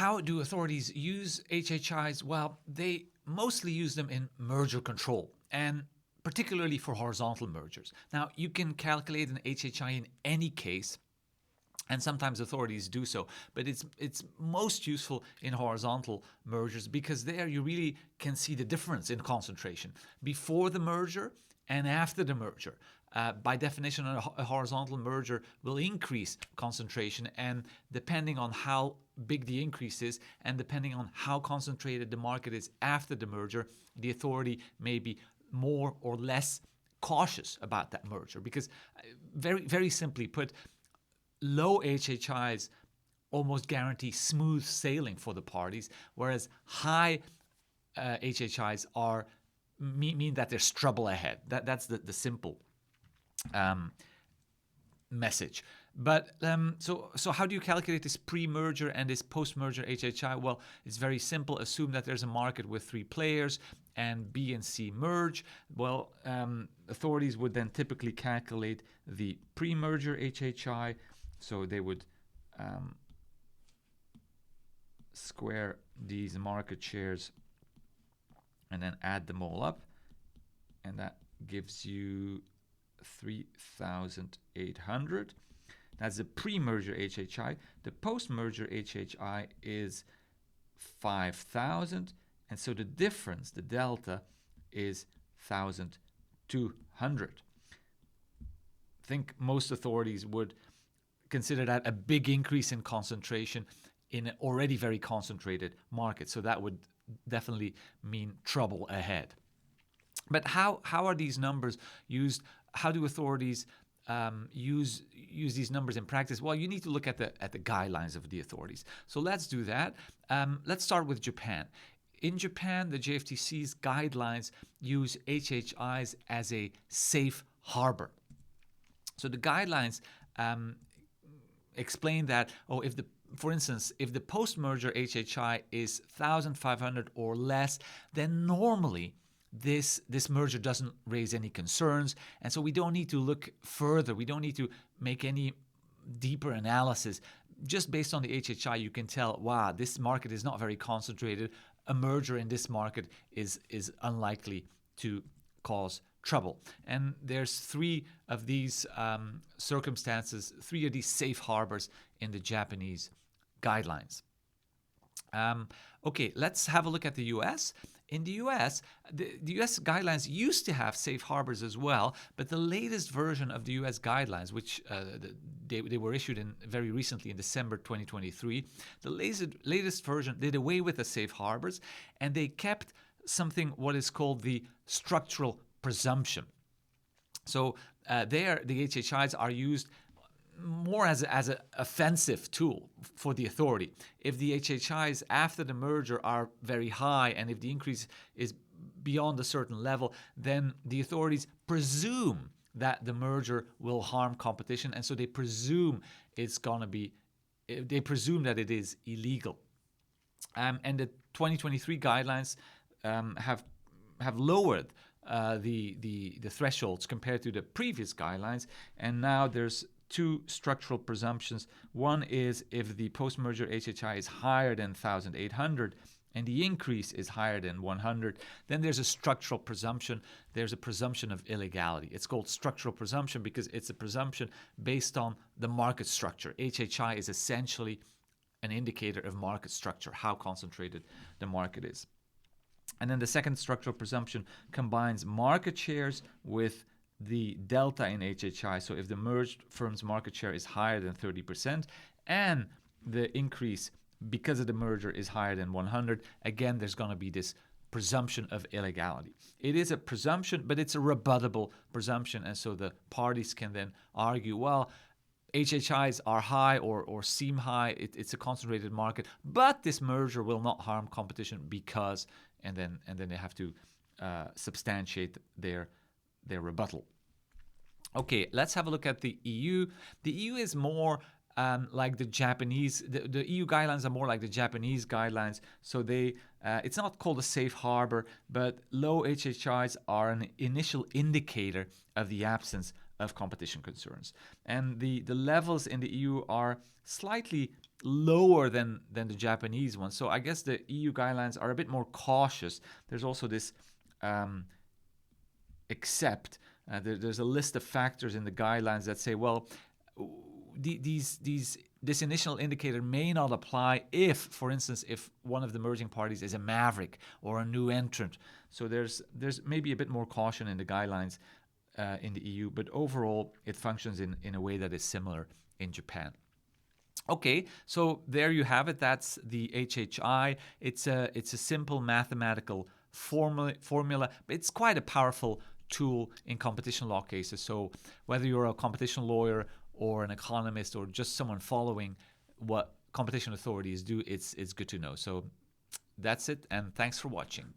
how do authorities use HHIs? Well, they mostly use them in merger control, and particularly for horizontal mergers. Now, you can calculate an HHI in any case, and sometimes authorities do so, but it's most useful in horizontal mergers because there you really can see the difference in concentration before the merger and after the merger. By definition, a horizontal merger will increase concentration, and depending on how big the increase is and depending on how concentrated the market is after the merger, the authority may be more or less cautious about that merger. Because very, very simply put, low HHIs almost guarantee smooth sailing for the parties, whereas high HHIs mean that there's trouble ahead. That's the simple message. But so how do you calculate this pre-merger and this post-merger HHI? Well, it's very simple. Assume that there's a market with 3 players and B and C merge. Well, authorities would then typically calculate the pre-merger HHI. So they would square these market shares and then add them all up. And that gives you 3,800. That's the pre-merger HHI. The post-merger HHI is 5,000. And so the difference, the delta, is 1,200. I think most authorities would consider that a big increase in concentration in an already very concentrated market. So that would definitely mean trouble ahead. But how are these numbers used? How do authorities use these numbers in practice? Well, you need to look at the guidelines of the authorities. So let's do that. Let's start with Japan. In Japan, the JFTC's guidelines use HHIs as a safe harbor. So the guidelines explain that, for instance, if the post-merger HHI is 1,500 or less, then normally this merger doesn't raise any concerns, and so we don't need to look further. We don't need to make any deeper analysis. Just based on the HHI, you can tell, wow, this market is not very concentrated. A merger in this market is unlikely to cause trouble. And there's 3 of these circumstances, 3 of these safe harbors in the Japanese guidelines. Okay, let's have a look at the US. In the US, the US guidelines used to have safe harbors as well, but the latest version of the US guidelines, which they were issued very recently in December 2023, the latest version did away with the safe harbors, and they kept what is called the structural presumption. So there, the HHIs are used more as an offensive tool for the authority. If the HHIs after the merger are very high and if the increase is beyond a certain level, then the authorities presume that the merger will harm competition, and so they presume they presume that it is illegal. And the 2023 guidelines have lowered the thresholds compared to the previous guidelines, and now there's 2 structural presumptions. One is if the post-merger HHI is higher than 1,800 and the increase is higher than 100, then there's a structural presumption. There's a presumption of illegality. It's called structural presumption because it's a presumption based on the market structure. HHI is essentially an indicator of market structure, how concentrated the market is. And then the second structural presumption combines market shares with the delta in HHI. So if the merged firm's market share is higher than 30% and the increase because of the merger is higher than 100, again, there's going to be this presumption of illegality. It is a presumption, but it's a rebuttable presumption. And so the parties can then argue, well, HHIs are high or seem high. It's a concentrated market, but this merger will not harm competition because, and then they have to substantiate their rebuttal. Okay, let's have a look at the EU. The EU is more like the Japanese. The EU guidelines are more like the Japanese guidelines. So it's not called a safe harbor, but low HHIs are an initial indicator of the absence of competition concerns. And the levels in the EU are slightly lower than the Japanese one. So I guess the EU guidelines are a bit more cautious. There's also this there's a list of factors in the guidelines that say, well, this initial indicator may not apply if, for instance, if one of the merging parties is a maverick or a new entrant. So there's maybe a bit more caution in the guidelines in the EU, but overall it functions in a way that is similar in Japan. Okay, so there you have it. That's the HHI. It's a simple mathematical formula, but it's quite a powerful tool in competition law cases. So whether you're a competition lawyer or an economist or just someone following what competition authorities do, it's good to know. So that's it, and thanks for watching.